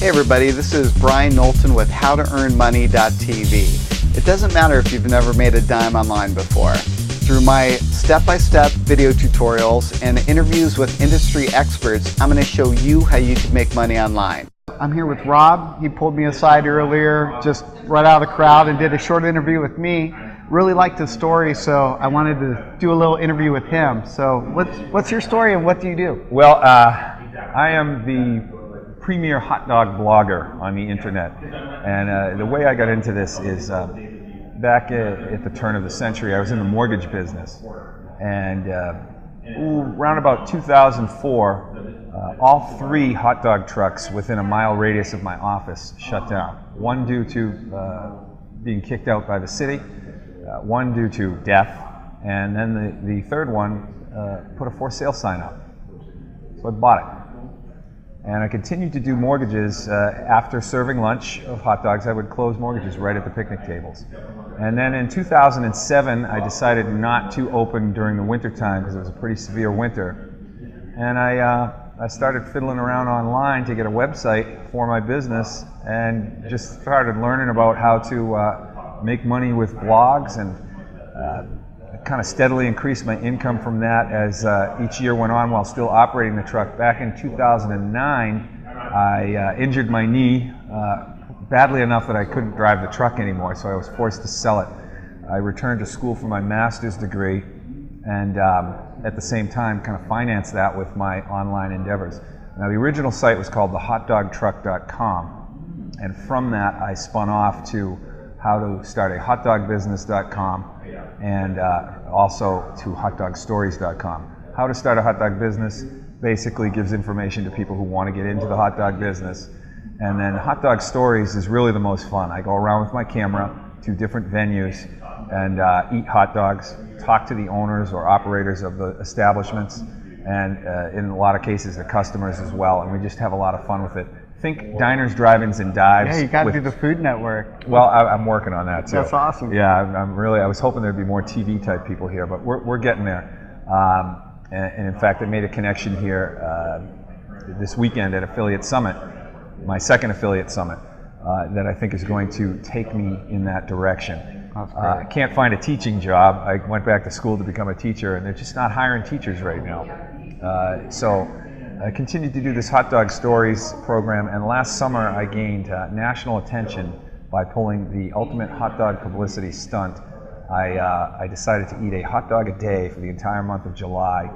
Hey everybody, this is Brian Knowlton with HowToEarnMoney.TV. It doesn't matter if you've never made a dime online before. Through my step-by-step video tutorials and interviews with industry experts, I'm going to show you how you can make money online. I'm here with Rob. He pulled me aside earlier, just right out of the crowd, and did a short interview with me. Really liked his story, so I wanted to do a little interview with him. So what's your story and what do you do? Well, I am the premier hot dog blogger on the internet, and the way I got into this is back at the turn of the century. I was in the mortgage business, and around about 2004, all 3 hot dog trucks within a mile radius of my office shut down. One due to being kicked out by the city, one due to death, and then the third one put a for sale sign up. So I bought it. And I continued to do mortgages. After serving lunch of hot dogs, I would close mortgages right at the picnic tables. And then in 2007, I decided not to open during the winter time because it was a pretty severe winter. And I started fiddling around online to get a website for my business, and just started learning about how to make money with blogs, and kind of steadily increased my income from that as each year went on while still operating the truck. Back in 2009, I injured my knee badly enough that I couldn't drive the truck anymore, so I was forced to sell it. I returned to school for my master's degree, and at the same time kind of financed that with my online endeavors. Now, the original site was called HotDogTruck.com, and from that I spun off to how to start a HotDogBusiness.com, and also to HotDogStories.com. How to start a hot dog business basically gives information to people who want to get into the hot dog business. And then Hot Dog Stories is really the most fun. I go around with my camera to different venues and eat hot dogs, talk to the owners or operators of the establishments, and in a lot of cases the customers as well, and we just have a lot of fun with it. Think diners, drive-ins, and dives. Yeah, you got to do the Food Network. Well, I'm working on that too. That's awesome. Yeah, I was hoping there'd be more TV type people here, but we're getting there. And in fact, I made a connection here this weekend at Affiliate Summit, my second Affiliate Summit, that I think is going to take me in that direction. I can't find a teaching job. I went back to school to become a teacher, and they're just not hiring teachers right now. So I continued to do this Hot Dog Stories program, and last summer I gained national attention by pulling the ultimate hot dog publicity stunt. I decided to eat a hot dog a day for the entire month of July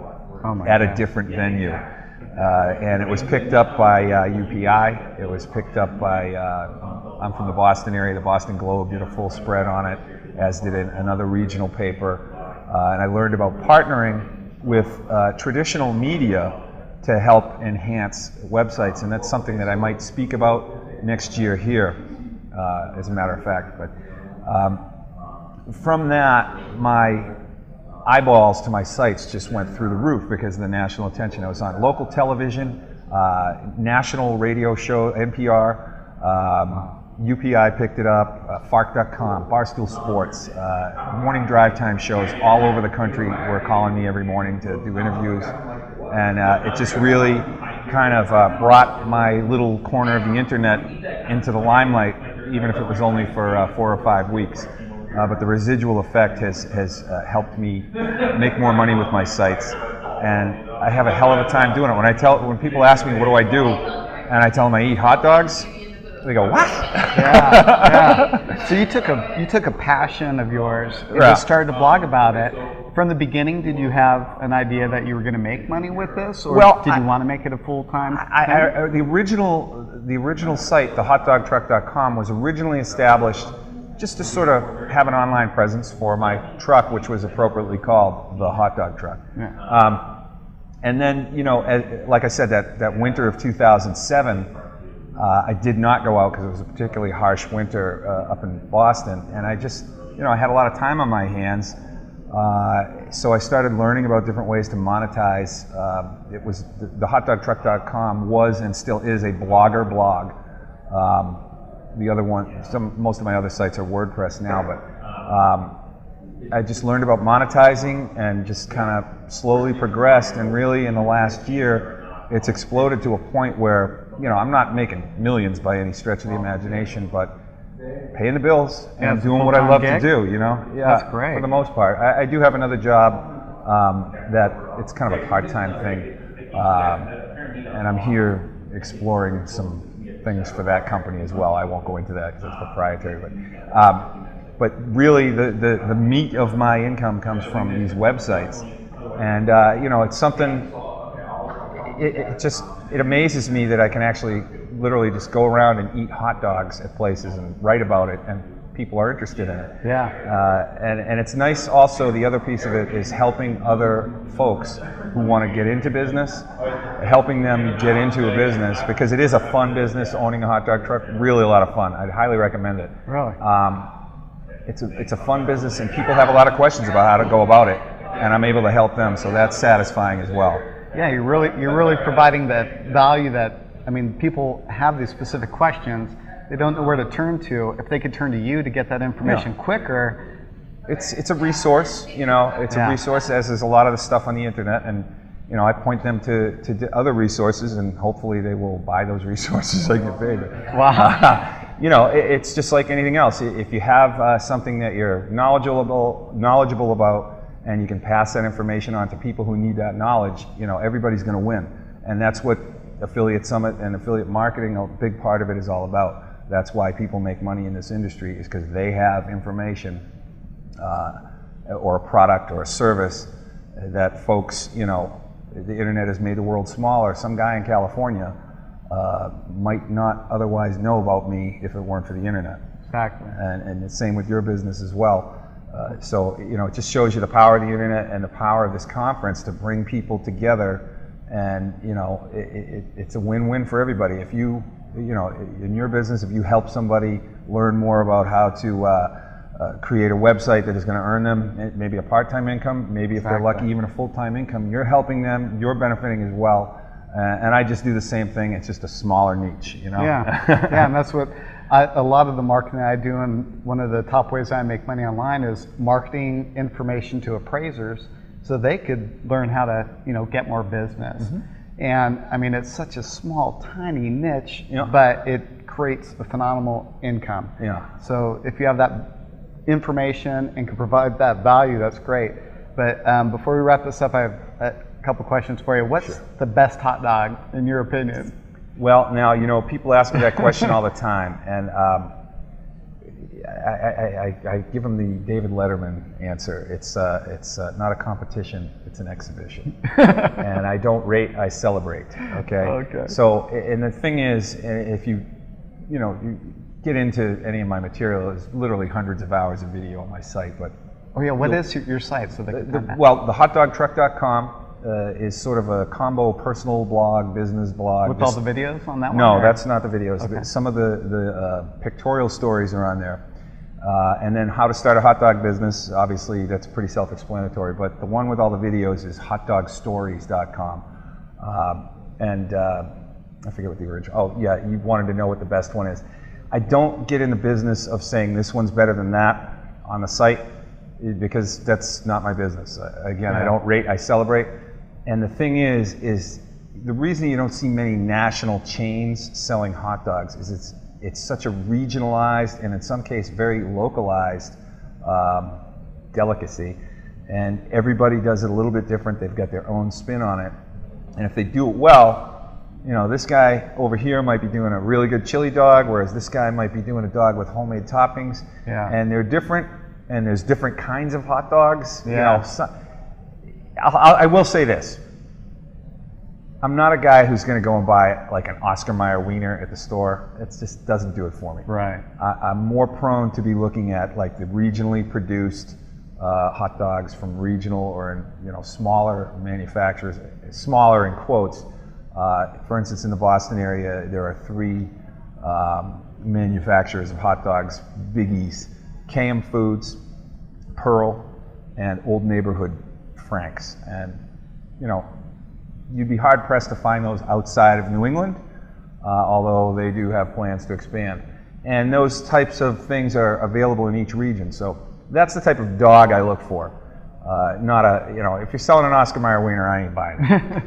at a different venue. And it was picked up by UPI. It was picked up by, I'm from the Boston area, the Boston Globe did a full spread on it, as did another regional paper. And I learned about partnering with traditional media to help enhance websites, and that's something that I might speak about next year here, as a matter of fact. But from that, my eyeballs to my sites just went through the roof because of the national attention. I was on local television, national radio show, NPR, UPI picked it up, Fark.com, Barstool Sports, morning drive time shows all over the country were calling me every morning to do interviews. And it just really kind of brought my little corner of the internet into the limelight, even if it was only for 4 or 5 weeks. But the residual effect has helped me make more money with my sites, and I have a hell of a time doing it. When people ask me what do I do, and I tell them I eat hot dogs, they go, what? Yeah. So you took a passion of yours and just started to blog about it. From the beginning, did you have an idea that you were going to make money with this, or did you want to make it a full-time thing? The original site, the HotDogTruck.com, was originally established just to sort of have an online presence for my truck, which was appropriately called the Hot Dog Truck. Yeah. And then, like I said, that winter of 2007, I did not go out because it was a particularly harsh winter up in Boston, and I just, I had a lot of time on my hands, so I started learning about different ways to monetize. It was the HotDogTruck.com was and still is a blogger blog. The other one, most of my other sites are WordPress now, but I just learned about monetizing and just kind of slowly progressed, and really in the last year it's exploded to a point where I'm not making millions by any stretch of the imagination, but paying the bills and doing what I love to do, Yeah, that's great. For the most part. I do have another job that it's kind of a part-time thing, and I'm here exploring some things for that company as well. I won't go into that because it's proprietary, but really the meat of my income comes from these websites, and it's something. It amazes me that I can actually literally just go around and eat hot dogs at places and write about it, and people are interested in it. Yeah. And it's nice also, the other piece of it is helping other folks who want to get into business, helping them get into a business, because it is a fun business, owning a hot dog truck, really a lot of fun. I'd highly recommend it. Really? It's a fun business, and people have a lot of questions about how to go about it, and I'm able to help them, so that's satisfying as well. Yeah, you're really providing that value that, people have these specific questions, they don't know where to turn to. If they could turn to you to get that information quicker. It's a resource, it's a resource, as is a lot of the stuff on the internet, and I point them to other resources, and hopefully they will buy those resources. I get paid. Wow. It's just like anything else. If you have something that you're knowledgeable about, and you can pass that information on to people who need that knowledge, everybody's going to win. And that's what Affiliate Summit and affiliate marketing, a big part of it, is all about. That's why people make money in this industry, is because they have information or a product or a service that folks, the internet has made the world smaller. Some guy in California might not otherwise know about me if it weren't for the internet. Exactly. And the same with your business as well. So it just shows you the power of the internet and the power of this conference to bring people together, and it's a win-win for everybody. If you in your business, if you help somebody learn more about how to create a website that is going to earn them maybe a part-time income, maybe if they're lucky even a full-time income, you're helping them, you're benefiting as well. And I just do the same thing. It's just a smaller niche, Yeah, and that's what a lot of the marketing I do, and one of the top ways I make money online is marketing information to appraisers so they could learn how to, get more business. Mm-hmm. And it's such a small, tiny niche, but it creates a phenomenal income. Yeah. So if you have that information and can provide that value, that's great. But before we wrap this up, I have a couple questions for you. What's the best hot dog in your opinion? Well, now, people ask me that question all the time, and I give them the David Letterman answer. It's not a competition, it's an exhibition. And I don't rate, I celebrate, okay? So, and the thing is, if you get into any of my material, there's literally hundreds of hours of video on my site, but... Oh yeah, what is your site? So well, the HotDogTruck.com is sort of a combo personal blog, business blog. With all the videos on that one? No, that's not the videos. Okay. Some of the pictorial stories are on there. And then how to start a hot dog business, obviously that's pretty self-explanatory, but the one with all the videos is HotDogStories.com. I forget what the original, you wanted to know what the best one is. I don't get in the business of saying this one's better than that on the site, because that's not my business. Again, I don't rate, I celebrate. And the thing is the reason you don't see many national chains selling hot dogs is it's such a regionalized and in some case very localized delicacy, and everybody does it a little bit different. They've got their own spin on it, and if they do it well, this guy over here might be doing a really good chili dog, whereas this guy might be doing a dog with homemade toppings, and they're different. And there's different kinds of hot dogs. I will say this. I'm not a guy who's going to go and buy like an Oscar Mayer wiener at the store. It just doesn't do it for me. Right. I'm more prone to be looking at like the regionally produced hot dogs from regional or smaller manufacturers, smaller in quotes. For instance, in the Boston area, there are 3 manufacturers of hot dogs, biggies. KM Foods, Pearl, and Old Neighborhood Franks. And, you'd be hard pressed to find those outside of New England, although they do have plans to expand. And those types of things are available in each region. So that's the type of dog I look for. Not if you're selling an Oscar Mayer wiener, I ain't buying it.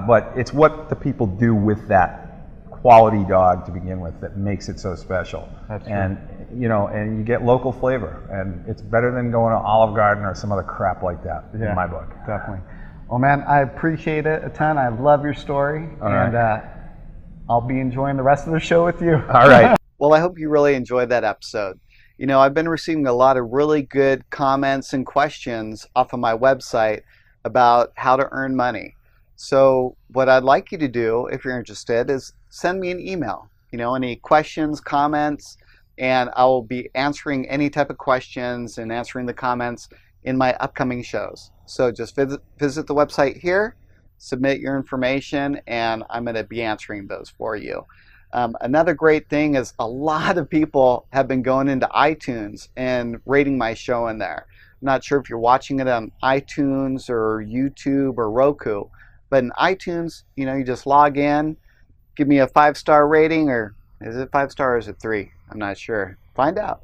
But it's what the people do with that quality dog to begin with that makes it so special. That's true. And and you get local flavor, and it's better than going to Olive Garden or some other crap like that, in my book. Definitely. Well, man, I appreciate it a ton. I love your story, and I'll be enjoying the rest of the show with you. All right. Well, I hope you really enjoyed that episode. I've been receiving a lot of really good comments and questions off of my website about how to earn money. So what I'd like you to do, if you're interested, is send me an email. Any questions, comments, and I will be answering any type of questions and answering the comments in my upcoming shows. So just visit the website here, submit your information, and I'm going to be answering those for you. Another great thing is a lot of people have been going into iTunes and rating my show in there. I'm not sure if you're watching it on iTunes or YouTube or Roku, but in iTunes, you just log in, give me a 5-star rating, or is it 5-star or is it 3? I'm not sure. Find out.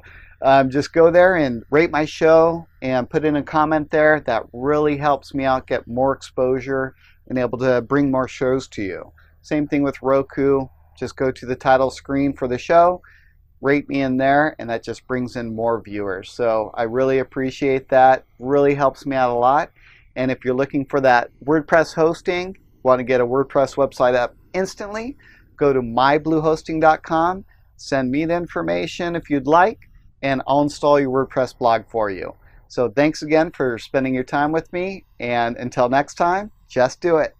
Just go there and rate my show and put in a comment there. That really helps me out get more exposure and able to bring more shows to you. Same thing with Roku. Just go to the title screen for the show, rate me in there, and that just brings in more viewers. So I really appreciate that. Really helps me out a lot. And if you're looking for that WordPress hosting, want to get a WordPress website up instantly, go to mybluehosting.com, send me the information if you'd like, and I'll install your WordPress blog for you. So thanks again for spending your time with me, and until next time, just do it.